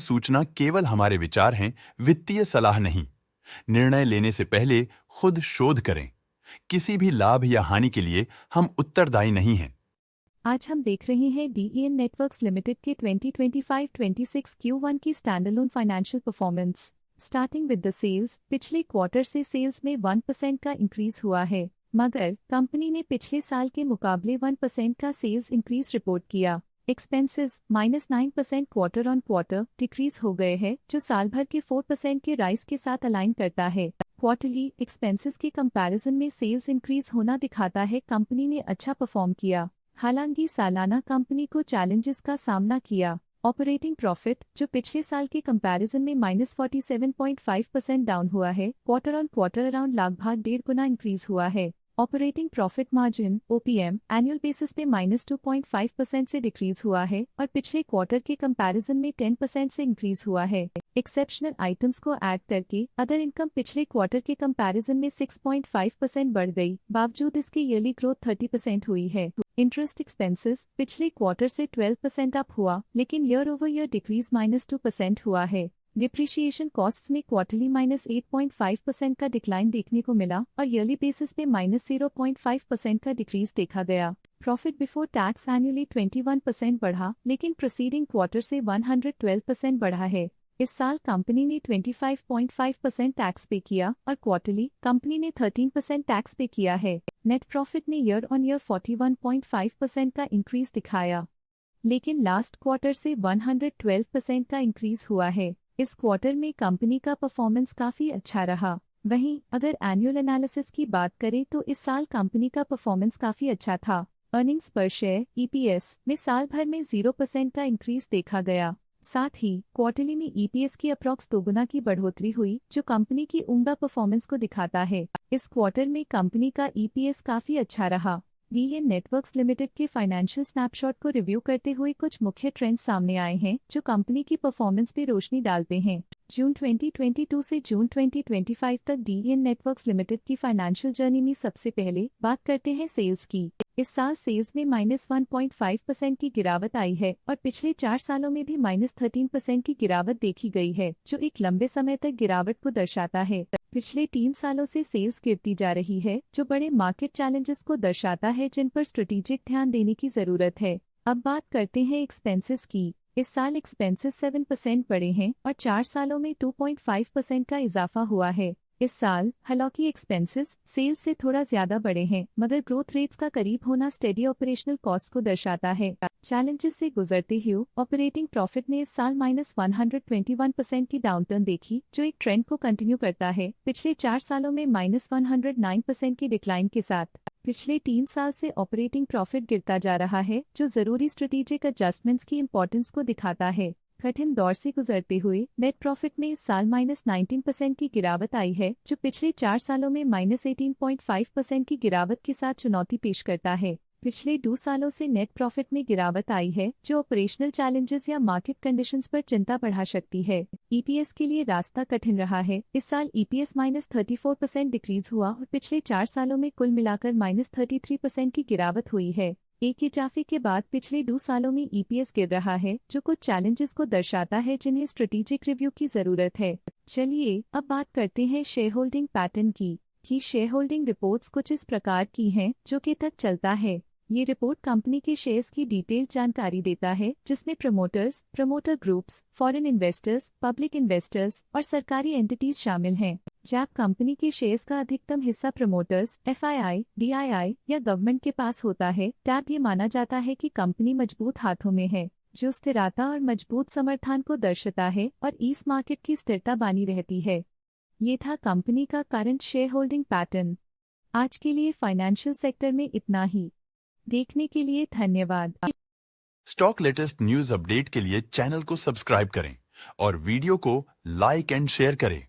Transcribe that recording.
सूचना केवल हमारे विचार हैं, वित्तीय सलाह नहीं। निर्णय लेने से पहले खुद शोध करें। किसी भी लाभ या हानि के लिए हम उत्तरदायी नहीं हैं। आज हम देख रहे हैं डीईएन नेटवर्क्स लिमिटेड के 2025-26 Q1 की standalone financial performance. Starting with the sales, पिछले क्वार्टर से सेल्स में 1% का इंक्रीज हुआ है, मगर कंपनी ने पिछले साल के मुकाबले 1% का सेल्स इंक्रीज रिपोर्ट किया। Expenses -9% quarter on quarter decrease हो गए हैं, जो साल भर के 4% के राइज के साथ अलाइन करता है। क्वार्टरली एक्सपेंसेस के कंपैरिजन में सेल्स इंक्रीज होना दिखाता है कंपनी ने अच्छा परफॉर्म किया। हालांकि सालाना कंपनी को चैलेंजेस का सामना किया। ऑपरेटिंग प्रॉफिट, जो पिछले साल के कंपैरिजन में -47.5% डाउन हुआ है, क्वार्टर ऑन क्वार्टर अराउंड लगभग 1.5 गुना इंक्रीज हुआ है। Operating profit margin (OPM) annual basis पे -2.5% से डिक्रीज हुआ है और पिछले क्वार्टर के कंपैरिजन में 10% से इंक्रीज हुआ है। एक्सेप्शनल आइटम्स को ऐड करके अदर इनकम पिछले क्वार्टर के कंपैरिजन में 6.5% बढ़ गई, बावजूद इसके ईयरली ग्रोथ 30% हुई है। इंटरेस्ट एक्सपेंसेस पिछले क्वार्टर से 12% अप हुआ, लेकिन ईयर ओवर ईयर डिक्रीज -2% हुआ है। डिप्रिशिएशन कॉस्ट्स में क्वार्टरली -8.5% का डिक्लाइन देखने को मिला और ईयरली बेसिस पे -0.5% का डिक्रीज देखा गया। प्रॉफिट बिफोर टैक्स एनुअली 21% बढ़ा, लेकिन प्रीसीडिंग क्वार्टर से 112% बढ़ा है। इस साल कंपनी ने 25.5% टैक्स पे किया और क्वार्टरली कंपनी ने 13% टैक्स पे किया है। नेट प्रॉफिट ने ईयर ऑन ईयर 41.5% का इंक्रीज दिखाया, लेकिन लास्ट क्वार्टर से 112% का इंक्रीज हुआ है। इस क्वार्टर में कंपनी का परफॉर्मेंस काफी अच्छा रहा। वहीं अगर एनुअल एनालिसिस की बात करें तो इस साल कंपनी का परफॉर्मेंस काफी अच्छा था। अर्निंग्स पर शेयर (EPS) में साल भर में 0% का इंक्रीज देखा गया। साथ ही क्वार्टरली में EPS की अप्रॉक्स 2 गुना की बढ़ोतरी हुई, जो कंपनी की उम्दा परफॉर्मेंस को दिखाता है। इस क्वार्टर में कंपनी का EPS काफी अच्छा रहा। डीईएन नेटवर्क्स लिमिटेड के फाइनेंशियल स्नैपशॉट को रिव्यू करते हुए कुछ मुख्य ट्रेंड्स सामने आए हैं, जो कंपनी की परफॉर्मेंस पे रोशनी डालते हैं। जून 2022 से जून 2025 तक डीईएन नेटवर्क्स लिमिटेड की फाइनेंशियल जर्नी में सबसे पहले बात करते हैं सेल्स की। इस साल सेल्स में -1.5% की गिरावट आई है और पिछले 4 सालों में भी -13% की गिरावट देखी गई है, जो एक लंबे समय तक गिरावट को दर्शाता है। पिछले 3 सालों से सेल्स गिरती जा रही है, जो बड़े मार्केट चैलेंजेस को दर्शाता है जिन पर स्ट्रेटेजिक ध्यान देने की जरूरत है। अब बात करते हैं एक्सपेंसेस की। इस साल एक्सपेंसेस 7% बढ़े हैं और 4 सालों में 2.5% का इजाफा हुआ है। इस साल हालांकि एक्सपेंसेस सेल्स से थोड़ा ज्यादा बढ़े हैं, मगर ग्रोथ रेट्स का करीब होना स्टेडी ऑपरेशनल कॉस्ट को दर्शाता है। चैलेंजेस से गुजरते हुए ऑपरेटिंग प्रॉफिट ने इस साल -121% की डाउनटर्न देखी, जो एक ट्रेंड को कंटिन्यू करता है, पिछले 4 सालों में -109% की डिक्लाइन के साथ। पिछले 3 साल से ऑपरेटिंग प्रॉफिट गिरता जा रहा है, जो जरूरी स्ट्रेटेजिक एडजस्टमेंट्स की इंपॉर्टेंस को दिखाता है। कठिन दौर से गुजरते हुए नेट प्रॉफिट में इस साल -19% की गिरावट आई है, जो पिछले 4 सालों में -18.5% की गिरावट के साथ चुनौती पेश करता है। पिछले 2 सालों से नेट प्रॉफिट में गिरावट आई है, जो ऑपरेशनल चैलेंजेस या मार्केट कंडीशंस पर चिंता बढ़ा सकती है। EPS के लिए रास्ता कठिन रहा है। इस साल EPS -34% डिक्रीज हुआ और पिछले 4 सालों में कुल मिलाकर -33% की गिरावट हुई है। एक इजाफे के बाद पिछले 2 सालों में EPS गिर रहा है, जो कुछ चैलेंजेस को दर्शाता है जिन्हें स्ट्रेटेजिक रिव्यू की जरूरत है। चलिए अब बात करते हैं शेयर होल्डिंग पैटर्न की। शेयर होल्डिंग रिपोर्ट्स कुछ इस प्रकार की हैं, जो कि तक चलता है। ये रिपोर्ट कंपनी के शेयर्स की डिटेल्ड जानकारी देता है, जिसमें promoters, promoter groups, foreign investors, public investors और सरकारी एंटिटीज शामिल हैं। जब कंपनी के शेयर्स का अधिकतम हिस्सा प्रमोटर्स, FII, DII या गवर्नमेंट के पास होता है, तब ये माना जाता है कि कंपनी मजबूत हाथों में है, जो स्थिरता और मजबूत समर्थन को दर्शाता है और इस मार्केट की स्थिरता बनी रहती है। ये था कंपनी का करंट शेयर होल्डिंग पैटर्न। आज के लिए फाइनेंशियल सेक्टर में इतना ही। देखने के लिए धन्यवाद। स्टॉक लेटेस्ट न्यूज अपडेट के लिए चैनल को सब्सक्राइब करें और वीडियो को लाइक एंड शेयर करें।